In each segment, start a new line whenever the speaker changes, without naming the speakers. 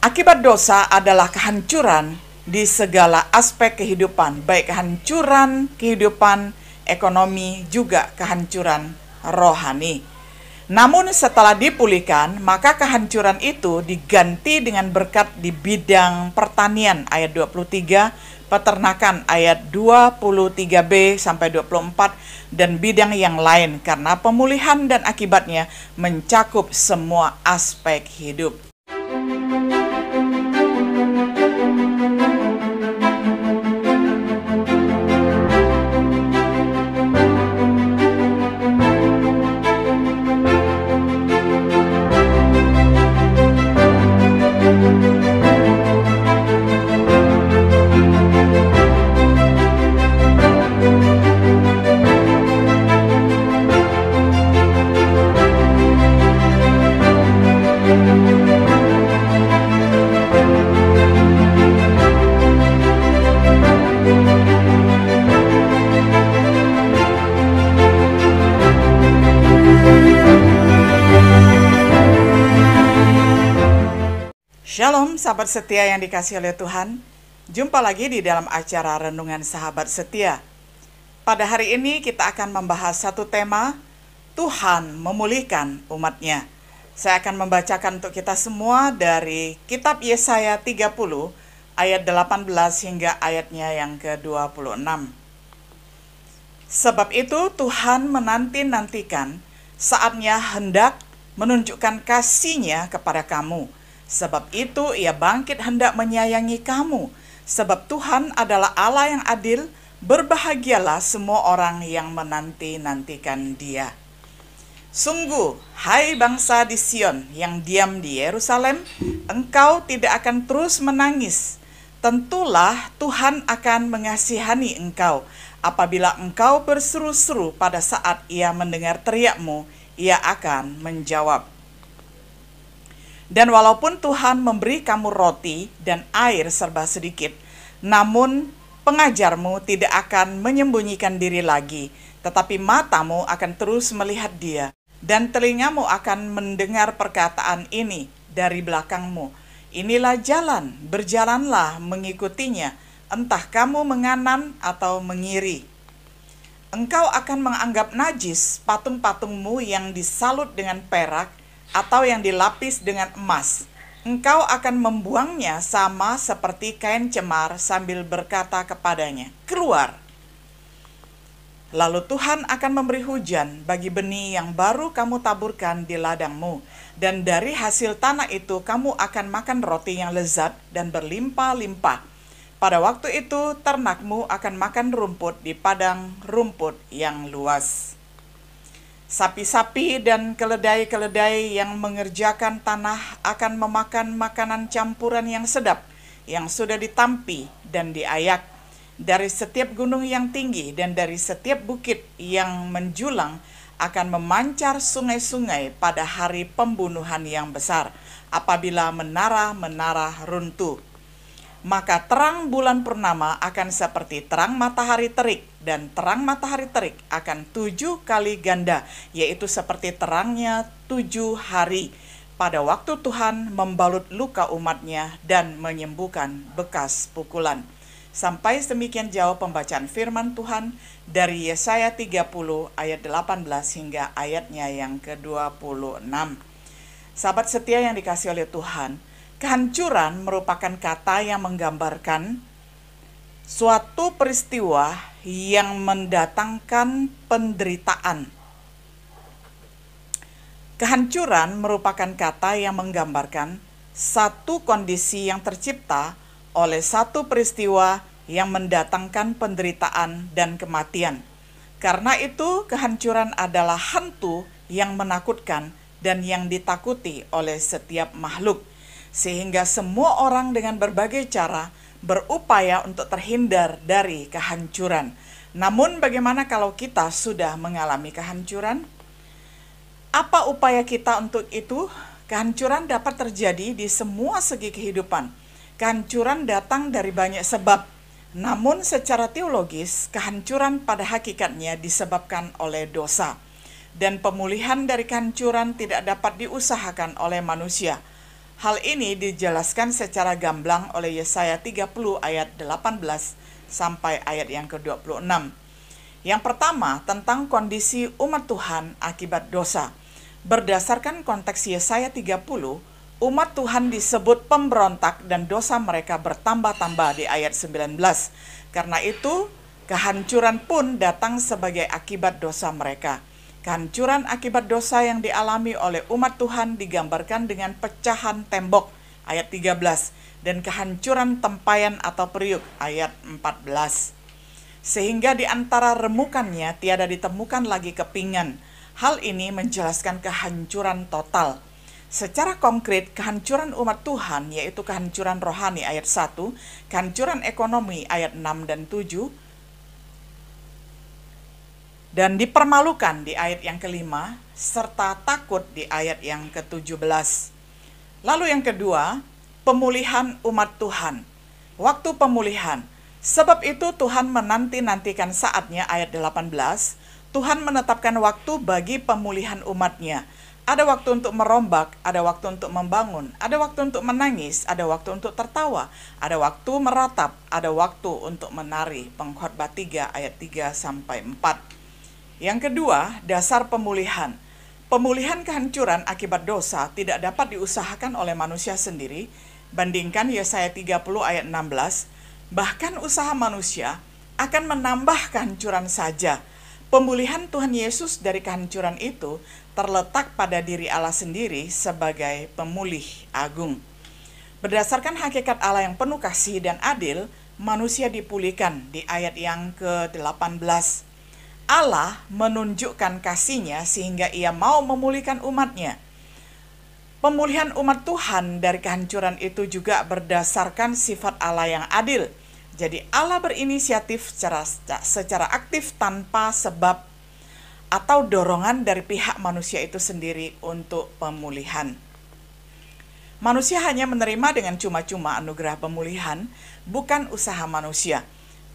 Akibat dosa adalah kehancuran di segala aspek kehidupan, baik kehancuran kehidupan ekonomi, juga kehancuran rohani. Namun setelah dipulihkan, maka kehancuran itu diganti dengan berkat di bidang pertanian ayat 23, peternakan ayat 23b sampai 24, dan bidang yang lain, karena pemulihan dan akibatnya mencakup semua aspek hidup. Shalom sahabat setia yang dikasihi oleh Tuhan. Jumpa lagi di dalam acara Renungan Sahabat Setia. Pada hari ini kita akan membahas satu tema, Tuhan memulihkan umatnya. Saya akan membacakan untuk kita semua dari kitab Yesaya 30 ayat 18 hingga ayatnya yang ke-26. Sebab itu Tuhan menanti-nantikan saatnya hendak menunjukkan kasih-Nya kepada kamu. Sebab itu ia bangkit hendak menyayangi kamu. Sebab Tuhan adalah Allah yang adil, berbahagialah semua orang yang menanti-nantikan Dia. Sungguh, hai bangsa di Sion yang diam di Yerusalem, engkau tidak akan terus menangis. Tentulah Tuhan akan mengasihani engkau. Apabila engkau berseru-seru pada saat Ia mendengar teriakmu, Ia akan menjawab. Dan walaupun Tuhan memberi kamu roti dan air serba sedikit, namun pengajarmu tidak akan menyembunyikan diri lagi, tetapi matamu akan terus melihat Dia, dan telingamu akan mendengar perkataan ini dari belakangmu. Inilah jalan, berjalanlah mengikutinya, entah kamu menganan atau mengiri. Engkau akan menganggap najis patung-patungmu yang disalut dengan perak, atau yang dilapis dengan emas. Engkau akan membuangnya sama seperti kain cemar sambil berkata kepadanya, keluar. Lalu Tuhan akan memberi hujan bagi benih yang baru kamu taburkan di ladangmu, dan dari hasil tanah itu kamu akan makan roti yang lezat dan berlimpah-limpah. Pada waktu itu ternakmu akan makan rumput di padang rumput yang luas. Sapi-sapi dan keledai-keledai yang mengerjakan tanah akan memakan makanan campuran yang sedap, yang sudah ditampi dan diayak. Dari setiap gunung yang tinggi dan dari setiap bukit yang menjulang akan memancar sungai-sungai pada hari pembunuhan yang besar, apabila menara-menara runtuh. Maka terang bulan purnama akan seperti terang matahari terik, dan terang matahari terik akan 7 kali ganda, yaitu seperti terangnya 7 hari, pada waktu Tuhan membalut luka umatnya dan menyembuhkan bekas pukulan. Sampai demikian jauh pembacaan firman Tuhan dari Yesaya 30 ayat 18 hingga ayatnya yang ke-26. Sahabat setia yang dikasihi oleh Tuhan, kehancuran merupakan kata yang menggambarkan suatu peristiwa yang mendatangkan penderitaan. Kehancuran merupakan kata yang menggambarkan satu kondisi yang tercipta oleh satu peristiwa yang mendatangkan penderitaan dan kematian. Karena itu, kehancuran adalah hantu yang menakutkan dan yang ditakuti oleh setiap makhluk, sehingga semua orang dengan berbagai cara berupaya untuk terhindar dari kehancuran. Namun bagaimana kalau kita sudah mengalami kehancuran? Apa upaya kita untuk itu? Kehancuran dapat terjadi di semua segi kehidupan. Kehancuran datang dari banyak sebab. Namun secara teologis, kehancuran pada hakikatnya disebabkan oleh dosa. Dan pemulihan dari kehancuran tidak dapat diusahakan oleh manusia. Hal ini dijelaskan secara gamblang oleh Yesaya 30 ayat 18 sampai ayat yang ke-26. Yang pertama, tentang kondisi umat Tuhan akibat dosa. Berdasarkan konteks Yesaya 30, umat Tuhan disebut pemberontak dan dosa mereka bertambah-tambah di ayat 19. Karena itu, kehancuran pun datang sebagai akibat dosa mereka. Kehancuran akibat dosa yang dialami oleh umat Tuhan digambarkan dengan pecahan tembok ayat 13 dan kehancuran tempayan atau periuk ayat 14. Sehingga di antara remukannya tiada ditemukan lagi kepingan. Hal ini menjelaskan kehancuran total. Secara konkret, kehancuran umat Tuhan yaitu kehancuran rohani ayat 1, kehancuran ekonomi ayat 6 dan 7, dan dipermalukan di ayat yang kelima, serta takut di ayat yang ke-17. Lalu yang kedua, pemulihan umat Tuhan. Waktu pemulihan. Sebab itu Tuhan menanti-nantikan saatnya ayat 18, Tuhan menetapkan waktu bagi pemulihan umatnya. Ada waktu untuk merombak, ada waktu untuk membangun, ada waktu untuk menangis, ada waktu untuk tertawa, ada waktu meratap, ada waktu untuk menari. Pengkhotbah 3 ayat 3 sampai 4. Yang kedua, dasar pemulihan. Pemulihan kehancuran akibat dosa tidak dapat diusahakan oleh manusia sendiri. Bandingkan Yesaya 30 ayat 16, bahkan usaha manusia akan menambah kehancuran saja. Pemulihan Tuhan Yesus dari kehancuran itu terletak pada diri Allah sendiri sebagai pemulih agung. Berdasarkan hakikat Allah yang penuh kasih dan adil, manusia dipulihkan di ayat yang ke-18. Allah menunjukkan kasih-Nya sehingga Ia mau memulihkan umat-Nya. Pemulihan umat Tuhan dari kehancuran itu juga berdasarkan sifat Allah yang adil. Jadi Allah berinisiatif secara aktif tanpa sebab atau dorongan dari pihak manusia itu sendiri untuk pemulihan. Manusia hanya menerima dengan cuma-cuma anugerah pemulihan, bukan usaha manusia.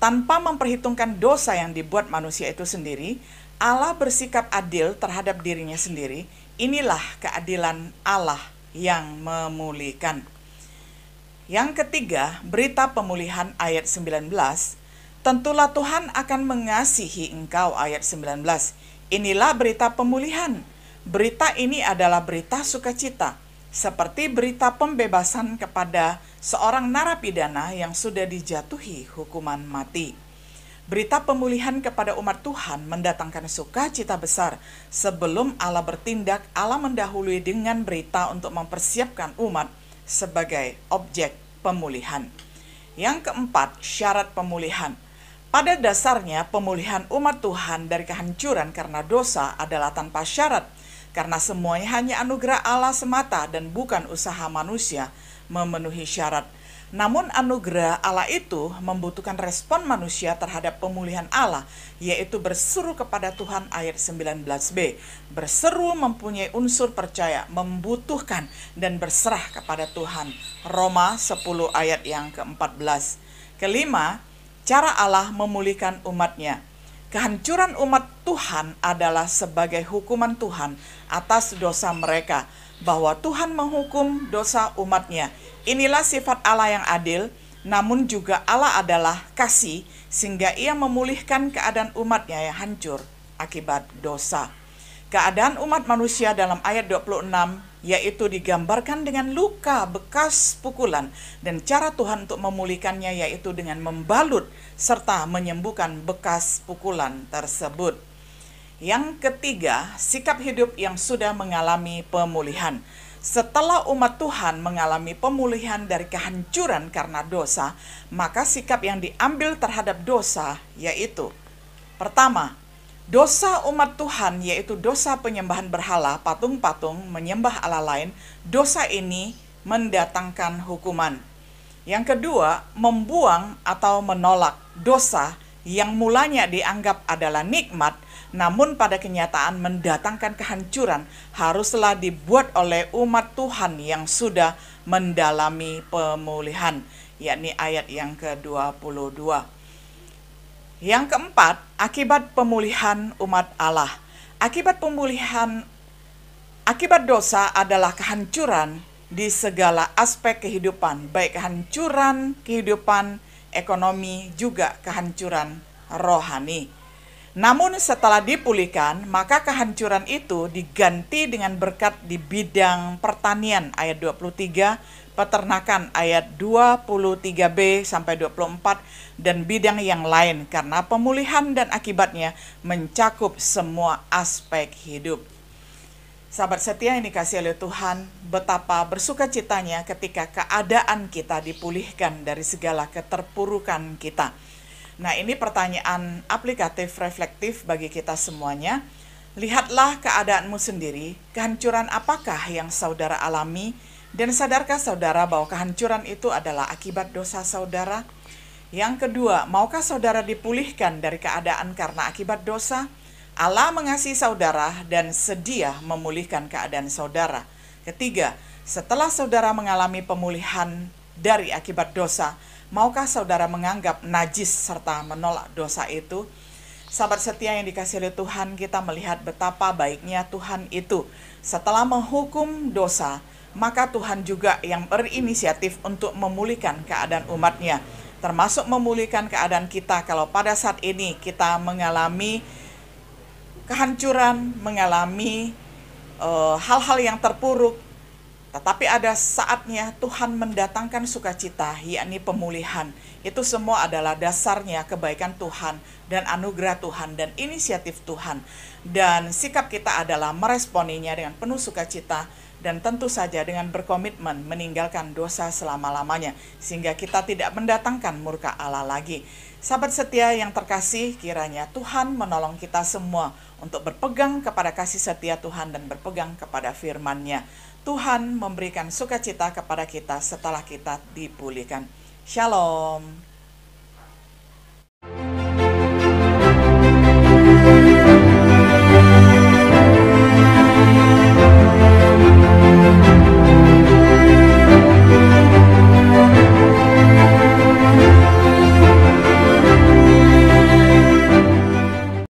Tanpa memperhitungkan dosa yang dibuat manusia itu sendiri, Allah bersikap adil terhadap dirinya sendiri. Inilah keadilan Allah yang memulihkan. Yang ketiga, berita pemulihan ayat 19. Tentulah Tuhan akan mengasihi engkau ayat 19. Inilah berita pemulihan. Berita ini adalah berita sukacita, seperti berita pembebasan kepada seorang narapidana yang sudah dijatuhi hukuman mati. Berita pemulihan kepada umat Tuhan mendatangkan sukacita besar. Sebelum Allah bertindak, Allah mendahului dengan berita untuk mempersiapkan umat sebagai objek pemulihan. Yang keempat, syarat pemulihan. Pada dasarnya, pemulihan umat Tuhan dari kehancuran karena dosa adalah tanpa syarat, karena semuanya hanya anugerah Allah semata dan bukan usaha manusia memenuhi syarat. Namun anugerah Allah itu membutuhkan respon manusia terhadap pemulihan Allah, yaitu berseru kepada Tuhan ayat 19b. Berseru mempunyai unsur percaya, membutuhkan dan berserah kepada Tuhan. Roma 10 ayat yang ke-14. Kelima, cara Allah memulihkan umatnya. Kehancuran umat Tuhan adalah sebagai hukuman Tuhan atas dosa mereka, bahwa Tuhan menghukum dosa umatnya. Inilah sifat Allah yang adil, namun juga Allah adalah kasih, sehingga Ia memulihkan keadaan umatnya yang hancur akibat dosa. Keadaan umat manusia dalam ayat 26, yaitu digambarkan dengan luka bekas pukulan, dan cara Tuhan untuk memulihkannya yaitu dengan membalut serta menyembuhkan bekas pukulan tersebut. Yang ketiga, sikap hidup yang sudah mengalami pemulihan. Setelah umat Tuhan mengalami pemulihan dari kehancuran karena dosa, maka sikap yang diambil terhadap dosa yaitu: pertama, dosa umat Tuhan yaitu dosa penyembahan berhala, patung-patung, menyembah Allah lain. Dosa ini mendatangkan hukuman. Yang kedua, membuang atau menolak dosa yang mulanya dianggap adalah nikmat, namun pada kenyataan mendatangkan kehancuran, haruslah dibuat oleh umat Tuhan yang sudah mendalami pemulihan, yakni ayat yang ke-22. Yang keempat, akibat pemulihan umat Allah. Akibat dosa adalah kehancuran di segala aspek kehidupan, baik kehancuran kehidupan, ekonomi, juga kehancuran rohani. Namun setelah dipulihkan, maka kehancuran itu diganti dengan berkat di bidang pertanian ayat 23, peternakan ayat 23b sampai 24, dan bidang yang lain karena pemulihan dan akibatnya mencakup semua aspek hidup. Sahabat setia yang dikasihi oleh Tuhan, betapa bersukacitanya ketika keadaan kita dipulihkan dari segala keterpurukan kita. Nah, ini pertanyaan aplikatif reflektif bagi kita semuanya. Lihatlah keadaanmu sendiri, kehancuran apakah yang saudara alami, dan sadarkah saudara bahwa kehancuran itu adalah akibat dosa saudara? Yang kedua, maukah saudara dipulihkan dari keadaan karena akibat dosa? Allah mengasihi saudara dan sedia memulihkan keadaan saudara. Ketiga, setelah saudara mengalami pemulihan dari akibat dosa, maukah saudara menganggap najis serta menolak dosa itu? Sahabat setia yang dikasihi oleh Tuhan, kita melihat betapa baiknya Tuhan itu. Setelah menghukum dosa, maka Tuhan juga yang berinisiatif untuk memulihkan keadaan umatnya, termasuk memulihkan keadaan kita kalau pada saat ini kita mengalami kehancuran, mengalami hal-hal yang terpuruk. Tetapi ada saatnya Tuhan mendatangkan sukacita, yakni pemulihan. Itu semua adalah dasarnya kebaikan Tuhan dan anugerah Tuhan dan inisiatif Tuhan. Dan sikap kita adalah meresponinya dengan penuh sukacita dan tentu saja dengan berkomitmen meninggalkan dosa selama-lamanya, sehingga kita tidak mendatangkan murka Allah lagi. Sahabat setia yang terkasih, kiranya Tuhan menolong kita semua untuk berpegang kepada kasih setia Tuhan dan berpegang kepada firman-Nya. Tuhan memberikan sukacita kepada kita setelah kita dipulihkan. Shalom.